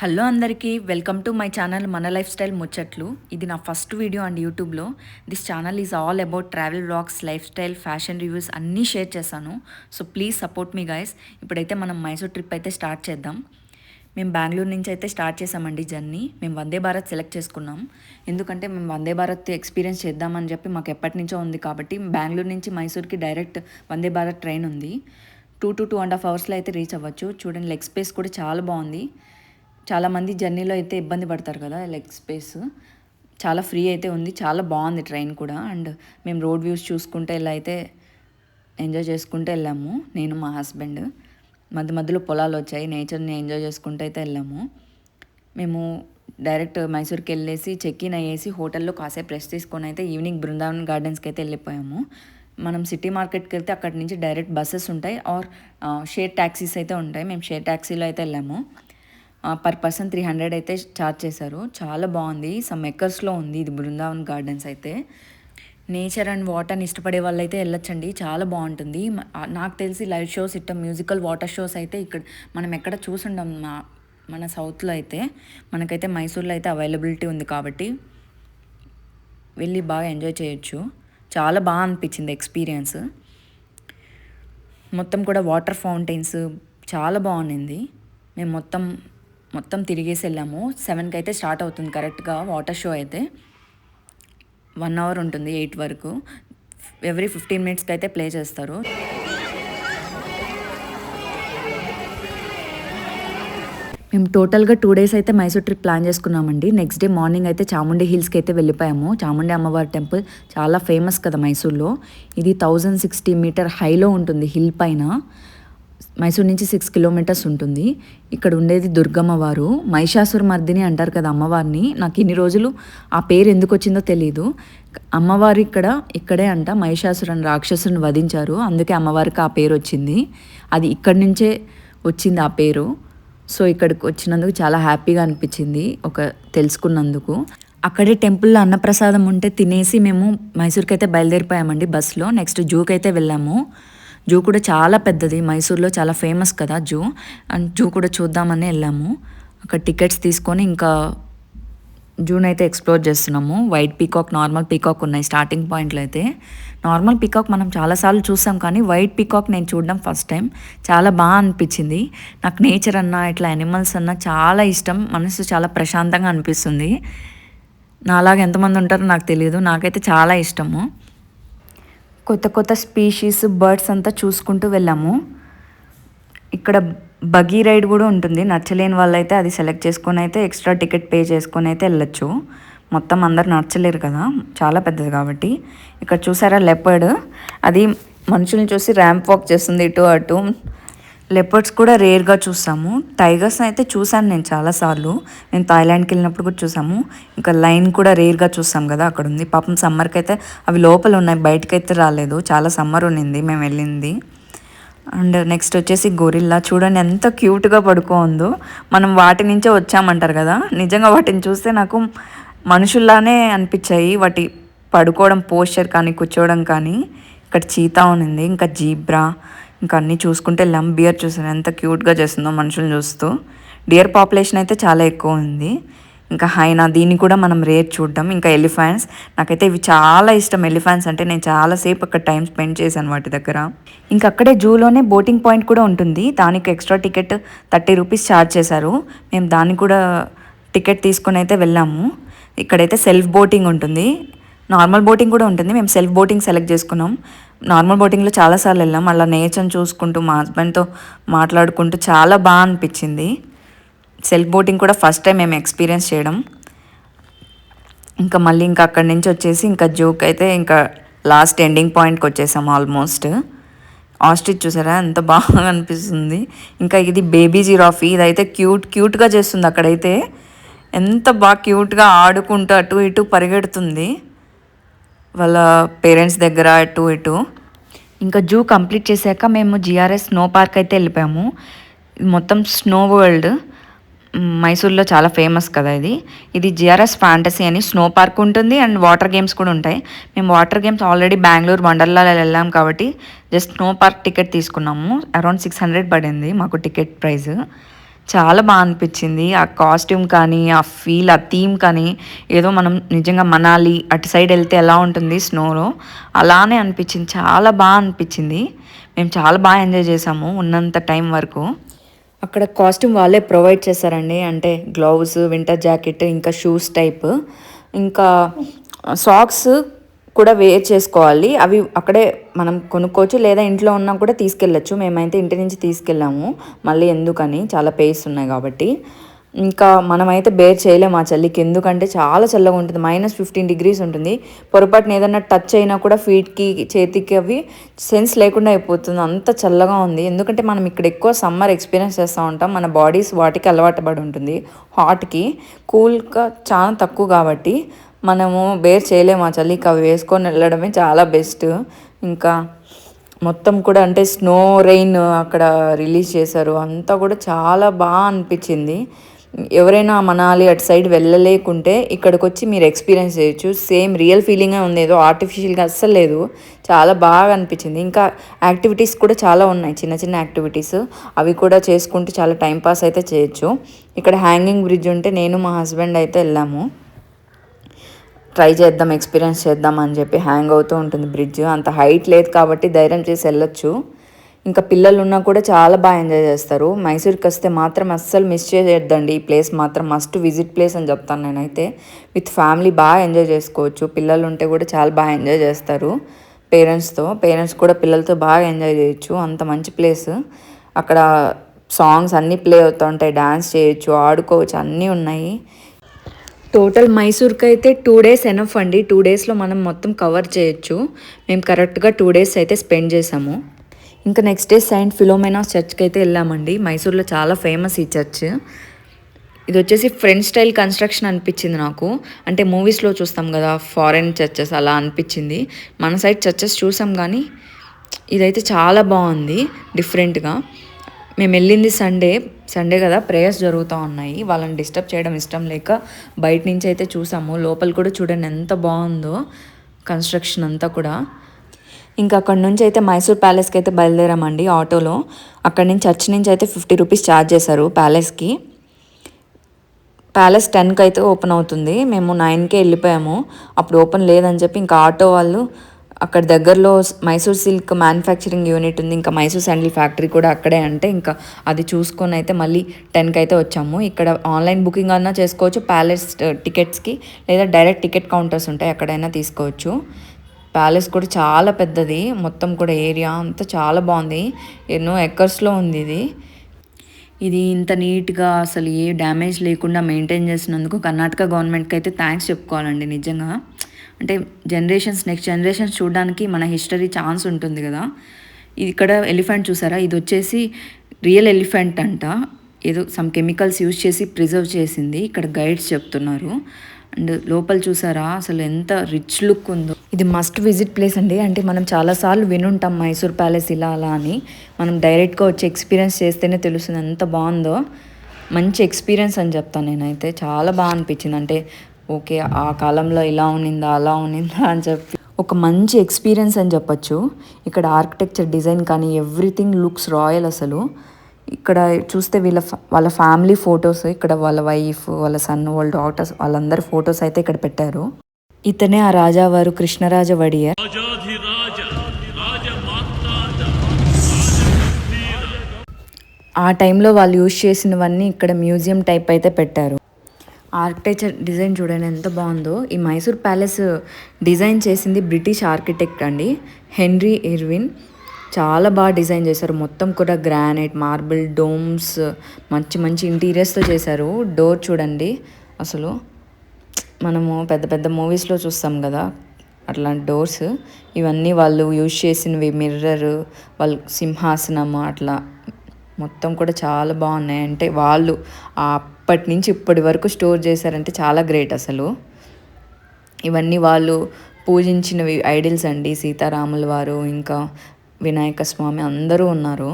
Hello అందరికీ welcome to my channel మన life style ముచ్చట్లు. ఇది నా ఫస్ట్ వీడియో అండ్ యూట్యూబ్లో. This channel is all about travel vlogs, life style, fashion reviews అన్నీ షేర్ చేశాను. So please support me guys. ఇప్పుడైతే మనం మైసూర్ ట్రిప్ అయితే స్టార్ట్ చేద్దాం. మేము బెంగళూరు నుంచి అయితే స్టార్ట్ చేసామండి జర్నీ. మేము వందే భారత్ సెలెక్ట్ చేసుకున్నాం. ఎందుకంటే మేము వందే భారత్ ఎక్స్పీరియన్స్ చేద్దామని చెప్పి మాకు ఎప్పటి నుంచో ఉంది కాబట్టి బెంగళూరు నుంచి మైసూర్కి డైరెక్ట్ వందే భారత్ ట్రైన్ ఉంది. 2 to 2.5 అవర్స్లో అయితే రీచ్ అవ్వచ్చు. చూడండి, లెగ్ స్పేస్ కూడా చాలా బాగుంది. చాలామంది జర్నీలో అయితే ఇబ్బంది పడతారు కదా, లెగ్ స్పేస్ చాలా ఫ్రీ అయితే ఉంది. చాలా బాగుంది ట్రైన్ కూడా. అండ్ మేము రోడ్ వ్యూస్ చూసుకుంటే ఇలా అయితే ఎంజాయ్ చేసుకుంటూ వెళ్ళాము. నేను మా హస్బెండ్ మధ్య మధ్యలో పొలాలు వచ్చాయి, నేచర్ని ఎంజాయ్ చేసుకుంటూ అయితే వెళ్ళాము. మేము డైరెక్ట్ మైసూర్కి వెళ్ళేసి చెక్ ఇన్ అయ్యేసి హోటల్లో కాసేపు రెస్ట్ తీసుకొని అయితే ఈవినింగ్ బృందావన్ గార్డెన్స్కి అయితే వెళ్ళిపోయాము. మనం సిటీ మార్కెట్కి వెళ్తే అక్కడి నుంచి డైరెక్ట్ బస్సెస్ ఉంటాయి ఆర్ షేర్ ట్యాక్సీస్ అయితే ఉంటాయి. మేము షేర్ ట్యాక్సీలో అయితే వెళ్ళాము. పర్ పర్సన్ 300 అయితే ఛార్జ్ చేశారు. చాలా బాగుంది. సమ్ ఎకర్స్లో ఉంది ఇది బృందావన్ గార్డెన్స్ అయితే. నేచర్ అండ్ వాటర్ని ఇష్టపడే వాళ్ళు అయితే వెళ్ళొచ్చండి, చాలా బాగుంటుంది. నాకు తెలిసి లైవ్ షోస్ ఇట్ట మ్యూజికల్ వాటర్ షోస్ అయితే ఇక్కడ మనం ఎక్కడ చూసుండం మన సౌత్లో అయితే. మనకైతే మైసూర్లో అయితే అవైలబిలిటీ ఉంది కాబట్టి వెళ్ళి బాగా ఎంజాయ్ చేయొచ్చు. చాలా బాగా అనిపించింది ఎక్స్పీరియన్స్. మొత్తం కూడా వాటర్ ఫౌంటైన్స్ చాలా బాగుంది. మేము మొత్తం తిరిగేసి వెళ్ళాము. 7కి అయితే స్టార్ట్ అవుతుంది కరెక్ట్గా వాటర్ షో అయితే. 1 అవర్ ఉంటుంది, 8 వరకు. ఎవ్రీ 15 మినిట్స్కి అయితే ప్లే చేస్తారు. మేము టోటల్గా 2 డేస్ అయితే మైసూర్ ట్రిప్ ప్లాన్ చేసుకున్నామండి. నెక్స్ట్ డే మార్నింగ్ అయితే చాముండి హిల్స్కి అయితే వెళ్ళిపోయాము. చాముండి అమ్మవారి టెంపుల్ చాలా ఫేమస్ కదా మైసూర్లో. ఇది 1060 మీటర్ హైలో ఉంటుంది హిల్ పైన. మైసూర్ నుంచి 6 కిలోమీటర్స్ ఉంటుంది. ఇక్కడ ఉండేది దుర్గమ్మవారు, మహిషాసుర మర్దిని అంటారు కదా అమ్మవారిని. నాకు ఇన్ని రోజులు ఆ పేరు ఎందుకు వచ్చిందో తెలియదు. అమ్మవారు ఇక్కడే అంట మహిషాసురని రాక్షసుని వధించారు, అందుకే అమ్మవారికి ఆ పేరు వచ్చింది. అది ఇక్కడి నుంచే వచ్చింది ఆ పేరు. సో ఇక్కడికి వచ్చినందుకు చాలా హ్యాపీగా అనిపించింది తెలుసుకున్నందుకు. అక్కడే టెంపుల్లో అన్నప్రసాదం ఉంటే తినేసి మేము మైసూర్కి అయితే బయలుదేరిపోయామండి బస్సులో. నెక్స్ట్ జూకి అయితే వెళ్ళాము. జూ కూడా చాలా పెద్దది, మైసూర్లో చాలా ఫేమస్ కదా జూ. అండ్ జూ కూడా చూద్దామని వెళ్ళాము. అక్కడ టికెట్స్ తీసుకొని ఇంకా జూని అయితే ఎక్స్ప్లోర్ చేస్తున్నాము. వైట్ పీకాక్, నార్మల్ పీకాక్ ఉన్నాయి స్టార్టింగ్ పాయింట్లో అయితే. నార్మల్ పీకాక్ మనం చాలాసార్లు చూసాం కానీ వైట్ పీకాక్ నేను చూడడం ఫస్ట్ టైం. చాలా బాగా అనిపించింది. నాకు నేచర్ అన్నా ఇట్లా యానిమల్స్ అన్నా చాలా ఇష్టం. మనసు చాలా ప్రశాంతంగా అనిపిస్తుంది. నాలాగా ఎంతమంది ఉంటారో నాకు తెలియదు, నాకైతే చాలా ఇష్టము. కొత్త స్పీషీస్ బర్డ్స్ అంతా చూసుకుంటూ వెళ్ళాము. ఇక్కడ బగీ రైడ్ కూడా ఉంటుంది. నచ్చలేని వాళ్ళైతే అది సెలెక్ట్ చేసుకొని అయితే ఎక్స్ట్రా టికెట్ పే చేసుకొని అయితే వెళ్ళొచ్చు. మొత్తం అందరు నచ్చలేరు కదా, చాలా పెద్దది కాబట్టి. ఇక్కడ చూసారా లెపర్డ్, అది మనుషుల్ని చూసి ర్యాంప్ వాక్ చేస్తుంది ఇటు అటు. లెపర్డ్స్ కూడా రేర్గా చూసాము. టైగర్స్ అయితే చూసాను నేను చాలాసార్లు. నేను థాయిలాండ్కి వెళ్ళినప్పుడు కూడా చూసాము. ఇంకా లైన్ కూడా రేర్గా చూసాం కదా, అక్కడ ఉంది. పాపం సమ్మర్కి అయితే అవి లోపల ఉన్నాయి, బయటకైతే రాలేదు. చాలా సమ్మర్ ఉన్నింది మేము వెళ్ళింది. అండ్ నెక్స్ట్ వచ్చేసి గొరిల్లా. చూడండి ఎంత క్యూట్గా పడుకోందో. మనం వాటి నుంచే వచ్చామంటారు కదా, నిజంగా వాటిని చూస్తే నాకు మనుషుల్లానే అనిపించాయి. వాటి పడుకోవడం పోస్చర్ కానీ కూర్చోవడం కానీ. ఇక్కడ చీతా ఉన్నింది, ఇంకా జీబ్రా, ఇంకా అన్నీ చూసుకుంటే వెళ్ళాం. బియర్ చూసాను ఎంత క్యూట్గా చేస్తుందో మనుషులను చూస్తూ. డియర్ పాపులేషన్ అయితే చాలా ఎక్కువ ఉంది. ఇంకా హైనా, దీన్ని కూడా మనం రేర్ చూడడం. ఇంకా ఎలిఫెంట్స్, నాకైతే ఇవి చాలా ఇష్టం. ఎలిఫెంట్స్ అంటే నేను చాలాసేపు అక్కడ టైం స్పెండ్ చేశాను వాటి దగ్గర. ఇంకా అక్కడే జూలోనే బోటింగ్ పాయింట్ కూడా ఉంటుంది. దానికి ఎక్స్ట్రా టికెట్ 30 రూపీస్ ఛార్జ్ చేశారు. మేము దాన్ని కూడా టికెట్ తీసుకొని అయితే వెళ్ళాము. ఇక్కడైతే సెల్ఫ్ బోటింగ్ ఉంటుంది, నార్మల్ బోటింగ్ కూడా ఉంటుంది. మేము సెల్ఫ్ బోటింగ్ సెలెక్ట్ చేసుకున్నాం. నార్మల్ బోటింగ్లో చాలాసార్లు వెళ్ళాం. అలా నేచర్ని చూసుకుంటూ మా హస్బెండ్తో మాట్లాడుకుంటూ చాలా బాగా అనిపించింది. సెల్ఫ్ బోటింగ్ కూడా ఫస్ట్ టైం మేము ఎక్స్పీరియన్స్ చేయడం. ఇంకా మళ్ళీ ఇంకా అక్కడి నుంచి వచ్చేసి ఇంకా జూకి అయితే ఇంకా లాస్ట్ ఎండింగ్ పాయింట్కి వచ్చేసాం ఆల్మోస్ట్. ఆస్ట్రిచ్ చూసారా ఎంత బాగా అనిపిస్తుంది. ఇంకా ఇది బేబీ జిరాఫీ, ఇదైతే క్యూట్గా చేస్తుంది. అక్కడైతే ఎంత బాగా క్యూట్గా ఆడుకుంటూ అటు ఇటు పరిగెడుతుంది వాళ్ళ పేరెంట్స్ దగ్గర అటు ఇటు. ఇంకా జూ కంప్లీట్ చేశాక మేము జిఆర్ఎస్ స్నో పార్క్ అయితే వెళ్ళిపోయాము. మొత్తం స్నో వరల్డ్, మైసూర్లో చాలా ఫేమస్ కదా ఇది జిఆర్ఎస్ ఫ్యాంటసీ అని స్నో పార్క్ ఉంటుంది అండ్ వాటర్ గేమ్స్ కూడా ఉంటాయి. మేము వాటర్ గేమ్స్ ఆల్రెడీ బెంగళూరు వండర్లాలో వెళ్ళాం కాబట్టి జస్ట్ స్నో పార్క్ టికెట్ తీసుకున్నాము. అరౌండ్ 600 పడింది మాకు టికెట్ ప్రైస్. చాలా బాగా అనిపించింది. ఆ కాస్ట్యూమ్ కానీ, ఆ ఫీల్, ఆ థీమ్ కానీ ఏదో మనం నిజంగా మనాలి అటు సైడ్ వెళ్తే ఎలా ఉంటుంది స్నోలో అలానే అనిపించింది. చాలా బాగా అనిపించింది. మేము చాలా బాగా ఎంజాయ్ చేసాము ఉన్నంత టైం వరకు. అక్కడ కాస్ట్యూమ్ వాళ్ళే ప్రొవైడ్ చేశారండి. అంటే గ్లౌస్, వింటర్ జాకెట్, ఇంకా షూస్ టైప్, ఇంకా సాక్స్ కూడా వేర్ చేసుకోవాలి. అవి అక్కడే మనం కొనుక్కోవచ్చు, లేదా ఇంట్లో ఉన్నా కూడా తీసుకెళ్ళచ్చు. మేమైతే ఇంటి నుంచి తీసుకెళ్ళాము, మళ్ళీ ఎందుకని, చాలా పేస్ ఉన్నాయి కాబట్టి. ఇంకా మనమైతే బేర్ చేయలేము ఆ చలికి, ఎందుకంటే చాలా చల్లగా ఉంటుంది. -15 degrees ఉంటుంది. పొరపాటున ఏదన్నా టచ్ అయినా కూడా ఫీట్కి, చేతికి అవి సెన్స్ లేకుండా అయిపోతుంది, అంత చల్లగా ఉంది. ఎందుకంటే మనం ఇక్కడ ఎక్కువ సమ్మర్ ఎక్స్పీరియన్స్ చేస్తూ ఉంటాం, మన బాడీస్ వాటికి అలవాటు పడి ఉంటుంది. హాట్కి కూల్గా చాలా తక్కువ కాబట్టి మనము బేర్ చేయలేము ఆ చలికి. అవి వేసుకొని వెళ్ళడమే చాలా బెస్ట్. ఇంకా మొత్తం కూడా అంటే స్నో రెయిన్ అక్కడ రిలీజ్ చేశారు, అంతా కూడా చాలా బాగా అనిపించింది. ఎవరైనా మనాలి అటు సైడ్ వెళ్ళలేకుంటే ఇక్కడికి వచ్చి మీరు ఎక్స్పీరియన్స్ చేయొచ్చు. సేమ్ రియల్ ఫీలింగే ఉంది, ఏదో ఆర్టిఫిషియల్గా అస్సలు లేదు. చాలా బాగా అనిపించింది. ఇంకా యాక్టివిటీస్ కూడా చాలా ఉన్నాయి, చిన్న చిన్న యాక్టివిటీస్, అవి కూడా చేసుకుంటూ చాలా టైంపాస్ అయితే చేయొచ్చు. ఇక్కడ హ్యాంగింగ్ బ్రిడ్జ్ ఉంటే నేను మా హస్బెండ్ అయితే వెళ్ళాము. ట్రై చేద్దాం, ఎక్స్పీరియన్స్ చేద్దాం అని చెప్పి. హ్యాంగ్ అవుతూ ఉంటుంది బ్రిడ్జ్, అంత హైట్ లేదు కాబట్టి ధైర్యం చేసి వెళ్ళొచ్చు. ఇంకా పిల్లలు ఉన్నా కూడా చాలా బాగా ఎంజాయ్ చేస్తారు. మైసూర్కి వస్తే మాత్రం అస్సలు మిస్ చేయొద్దండి, ఈ ప్లేస్ మాత్రం మస్ట్ విజిట్ ప్లేస్ అని చెప్తాను నేనైతే. విత్ ఫ్యామిలీ బాగా ఎంజాయ్ చేసుకోవచ్చు. పిల్లలు ఉంటే కూడా చాలా బాగా ఎంజాయ్ చేస్తారు. పేరెంట్స్ కూడా పిల్లలతో బాగా ఎంజాయ్ చేయొచ్చు, అంత మంచి ప్లేస్. అక్కడ సాంగ్స్ అన్నీ ప్లే అవుతూ ఉంటాయి, డ్యాన్స్ చేయొచ్చు, ఆడుకోవచ్చు, అన్నీ ఉన్నాయి. టోటల్ మైసూర్కి అయితే 2 days ఎనఫ్ అండి. 2 daysలో మనం మొత్తం కవర్ చేయొచ్చు. మేము కరెక్ట్గా 2 days అయితే స్పెండ్ చేసాము. ఇంకా నెక్స్ట్ డే సెయింట్ ఫిలోమెనాస్ చర్చ్కి అయితే వెళ్ళామండి. మైసూర్లో చాలా ఫేమస్ ఈ చర్చ్. ఇది వచ్చేసి ఫ్రెంచ్ స్టైల్ కన్స్ట్రక్షన్ అనిపించింది నాకు. అంటే మూవీస్లో చూస్తాం కదా ఫారెన్ చర్చెస్, అలా అనిపించింది. మన సైడ్ చర్చెస్ చూసాం కానీ ఇదైతే చాలా బాగుంది డిఫరెంట్గా. మేము వెళ్ళింది సండే కదా, ప్రేయర్స్ జరుగుతూ ఉన్నాయి. వాళ్ళని డిస్టర్బ్ చేయడం ఇష్టం లేక బయట నుంచి అయితే చూసాము. లోపల కూడా చూడండి ఎంత బాగుందో కన్స్ట్రక్షన్ అంతా కూడా. ఇంకా అక్కడ నుంచి అయితే మైసూర్ ప్యాలెస్కి అయితే బయలుదేరామండి ఆటోలో. అక్కడి నుంచి చర్చ్ నుంచి అయితే 50 రూపీస్ ఛార్జ్ చేశారు ప్యాలెస్కి. ప్యాలెస్ 10కి అయితే ఓపెన్ అవుతుంది. మేము 9కే వెళ్ళిపోయాము, అప్పుడు ఓపెన్ లేదని చెప్పి ఇంకా ఆటో వాళ్ళు అక్కడ దగ్గరలో మైసూర్ సిల్క్ మ్యానుఫ్యాక్చరింగ్ యూనిట్ ఉంది, ఇంకా మైసూర్ శాండిల్ ఫ్యాక్టరీ కూడా అక్కడే, అంటే ఇంకా అది చూసుకొని అయితే మళ్ళీ 10కి అయితే వచ్చాము. ఇక్కడ ఆన్లైన్ బుకింగ్ అన్నా చేసుకోవచ్చు ప్యాలెస్ టికెట్స్కి, లేదా డైరెక్ట్ టికెట్ కౌంటర్స్ ఉంటాయి, అక్కడైనా తీసుకోవచ్చు. ప్యాలెస్ కూడా చాలా పెద్దది, మొత్తం కూడా ఏరియా అంతా చాలా బాగుంది. ఎన్నో ఎకర్స్లో ఉంది ఇది. ఇది ఇంత నీట్గా అసలు ఏ డ్యామేజ్ లేకుండా మెయింటైన్ చేసినందుకు కర్ణాటక గవర్నమెంట్కి అయితే థ్యాంక్స్ చెప్పుకోవాలండి నిజంగా. అంటే నెక్స్ట్ జనరేషన్స్ చూడడానికి మన హిస్టరీ ఛాన్స్ ఉంటుంది కదా. ఇది ఇక్కడ ఎలిఫెంట్ చూసారా, ఇది వచ్చేసి రియల్ ఎలిఫెంట్ అంట, ఏదో సమ్ కెమికల్స్ యూజ్ చేసి ప్రిజర్వ్ చేసింది, ఇక్కడ గైడ్స్ చెప్తున్నారు. అండ్ లోపల చూసారా అసలు ఎంత రిచ్ లుక్ ఉందో. ఇది మస్ట్ విజిట్ ప్లేస్ అండి. అంటే మనం చాలాసార్లు వినుంటాం మైసూర్ ప్యాలెస్ ఇలా అలా అని, మనం డైరెక్ట్గా వచ్చి ఎక్స్పీరియన్స్ చేస్తేనే తెలుస్తుంది ఎంత బాగుందో. మంచి ఎక్స్పీరియన్స్ అని చెప్తాను నేనైతే, చాలా బాగా అనిపించింది. అంటే ఓకే ఆ కాలంలో ఇలా ఉన్నిందా అలా ఉన్నిందా అని చెప్పి ఒక మంచి ఎక్స్పీరియన్స్ అని చెప్పచ్చు. ఇక్కడ ఆర్కిటెక్చర్ డిజైన్ కానీ ఎవ్రీథింగ్ లుక్స్ రాయల్ అసలు. ఇక్కడ చూస్తే వాళ్ళ ఫ్యామిలీ ఫొటోస్, ఇక్కడ వాళ్ళ వైఫ్, వాళ్ళ సన్, వాళ్ళ డాటర్స్, వాళ్ళందరి ఫొటోస్ అయితే ఇక్కడ పెట్టారు. ఇతనే ఆ రాజావారు, కృష్ణరాజ వడియర్. ఆ టైంలో వాళ్ళు యూజ్ చేసినవన్నీ ఇక్కడ మ్యూజియం టైప్ అయితే పెట్టారు. ఆర్కిటెక్చర్ డిజైన్ చూడండి ఎంత బాగుందో. ఈ మైసూర్ ప్యాలెస్ డిజైన్ చేసింది బ్రిటిష్ ఆర్కిటెక్ట్ అండి, హెన్రీ ఇర్విన్. చాలా బాగా డిజైన్ చేశారు, మొత్తం కూడా గ్రానైట్, మార్బుల్, డోమ్స్, మంచి మంచి ఇంటీరియర్స్తో చేశారు. డోర్ చూడండి అసలు, మనము పెద్ద పెద్ద మూవీస్లో చూస్తాం కదా అట్లాంటి డోర్స్, ఇవన్నీ వాళ్ళు యూజ్ చేసినవి. మిర్రర్, వాళ్ళు సింహాసనం, అట్లా మొత్తం కూడా చాలా బాగున్నాయి. అంటే వాళ్ళు అప్పటి నుంచి ఇప్పటి వరకు స్టోర్ చేశారంటే చాలా గ్రేట్ అసలు. ఇవన్నీ వాళ్ళు పూజించినవి ఐడిల్స్ అండి, సీతారాముల వారు, ఇంకా వినాయక స్వామి అందరూ ఉన్నారు.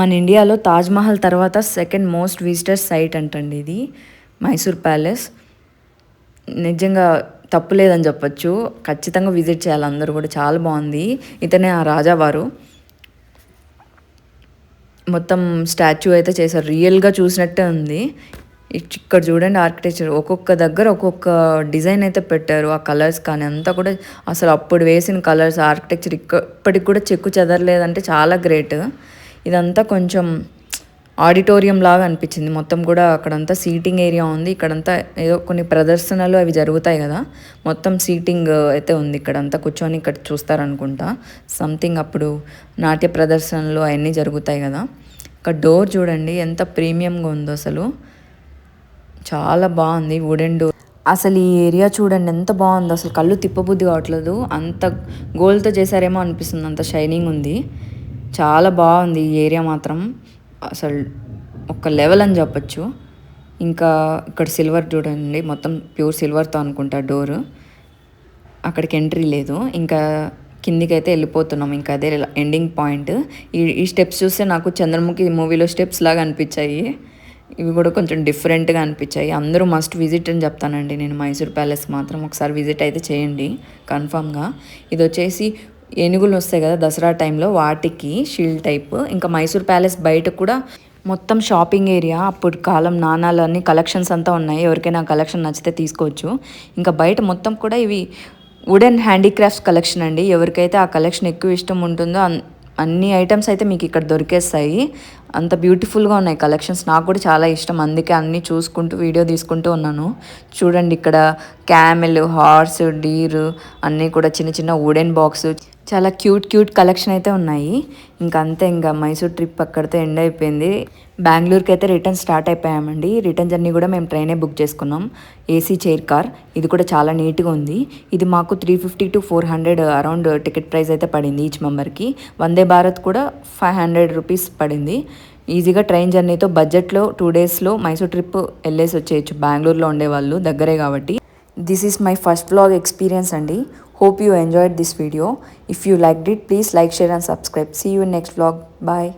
మన ఇండియాలో తాజ్మహల్ తర్వాత సెకండ్ మోస్ట్ విజిటర్ సైట్ అంటండి ఇది మైసూర్ ప్యాలెస్. నిజంగా తప్పులేదని చెప్పచ్చు, ఖచ్చితంగా విజిట్ చేయాలి అందరూ కూడా, చాలా బాగుంది. ఇతనే ఆ రాజావారు. మొత్తం స్టాచ్యూ అయితే చేశారు, రియల్గా చూసినట్టే ఉంది. ఇక్కడ చూడండి ఆర్కిటెక్చర్, ఒక్కొక్క దగ్గర ఒక్కొక్క డిజైన్ అయితే పెట్టారు. ఆ కలర్స్ కానీ అంతా కూడా అసలు అప్పుడు వేసిన కలర్స్, ఆర్కిటెక్చర్ ఇప్పటికి కూడా చెక్కు చెదరలేదంటే చాలా గ్రేట్. ఇదంతా కొంచెం ఆడిటోరియం లాగా అనిపించింది. మొత్తం కూడా అక్కడంతా సీటింగ్ ఏరియా ఉంది. ఇక్కడంతా ఏదో కొన్ని ప్రదర్శనలు అవి జరుగుతాయి కదా, మొత్తం సీటింగ్ అయితే ఉంది. ఇక్కడంతా కూర్చొని ఇక్కడ చూస్తారనుకుంటా. సంథింగ్ అప్పుడు నాట్య ప్రదర్శనలు అవన్నీ జరుగుతాయి కదా. ఇక్కడ డోర్ చూడండి ఎంత ప్రీమియంగా ఉందో, అసలు చాలా బాగుంది. Wooden door. అసలు ఈ ఏరియా చూడండి ఎంత బాగుందో, అసలు కళ్ళు తిప్పబుద్ధి కావట్లేదు. అంత గోల్డ్తో చేశారేమో అనిపిస్తుంది, అంత షైనింగ్ ఉంది. చాలా బాగుంది ఈ ఏరియా మాత్రం, అసలు ఒక లెవెల్ అని చెప్పచ్చు. ఇంకా ఇక్కడ సిల్వర్ చూడండి, మొత్తం ప్యూర్ సిల్వర్తో అనుకుంటా డోరు. అక్కడికి ఎంట్రీ లేదు. ఇంకా కిందికైతే వెళ్ళిపోతున్నాం, ఇంకా అదే ఎండింగ్ పాయింట్. ఈ స్టెప్స్ చూస్తే నాకు చంద్రముఖి మూవీలో స్టెప్స్ లాగా అనిపించాయి. ఇవి కూడా కొంచెం డిఫరెంట్గా అనిపించాయి. అందరూ మస్ట్ విజిట్ అని చెప్తానండి నేను. మైసూర్ ప్యాలెస్ మాత్రం ఒకసారి విజిట్ అయితే చేయండి కన్ఫామ్గా. ఇది వచ్చేసి ఏనుగులు వస్తాయి కదా దసరా టైంలో, వాటికి షీల్డ్ టైప్. ఇంకా మైసూర్ ప్యాలెస్ బయట కూడా మొత్తం షాపింగ్ ఏరియా, అప్పుడు కాలం నాణాలన్నీ కలెక్షన్స్ అంతా ఉన్నాయి. ఎవరికైనా కలెక్షన్ నచ్చితే తీసుకోవచ్చు. ఇంకా బయట మొత్తం కూడా ఇవి వుడెన్ హ్యాండీక్రాఫ్ట్స్ కలెక్షన్ అండి. ఎవరికైతే ఆ కలెక్షన్ ఎక్కువ ఇష్టం ఉంటుందో అన్ని ఐటమ్స్ అయితే మీకు ఇక్కడ దొరికేస్తాయి. అంత బ్యూటిఫుల్గా ఉన్నాయి కలెక్షన్స్. నాకు కూడా చాలా ఇష్టం, అందుకే అన్నీ చూసుకుంటూ వీడియో తీసుకుంటూ ఉన్నాను. చూడండి ఇక్కడ క్యామెల్, హార్స్, డీర్ అన్నీ కూడా చిన్న చిన్న వుడెన్ బాక్స్, చాలా క్యూట్ కలెక్షన్ అయితే ఉన్నాయి. ఇంకా అంతే, ఇంకా మైసూర్ ట్రిప్ అక్కడితో ఎండ్ అయిపోయింది. బెంగళూరుకి అయితే రిటర్న్ స్టార్ట్ అయిపోయామండి. రిటర్న్ జర్నీ కూడా మేము ట్రైనే బుక్ చేసుకున్నాం, ఏసీ చైర్ కార్. ఇది కూడా చాలా నీట్గా ఉంది. ఇది మాకు 350 to 400 అరౌండ్ టికెట్ ప్రైస్ అయితే పడింది ఈచ్ మెంబర్కి. వందే భారత్ కూడా 500 రూపీస్ పడింది. ఈజీగా ట్రైన్ జర్నీతో బడ్జెట్లో 2 daysలో మైసూర్ ట్రిప్ వెళ్ళేసి వచ్చేయచ్చు, బెంగళూరులో ఉండేవాళ్ళు దగ్గరే కాబట్టి. This is my first vlog experience అండి. Hope you enjoyed this video. If you liked it, please like, share and subscribe. See you in next vlog. Bye.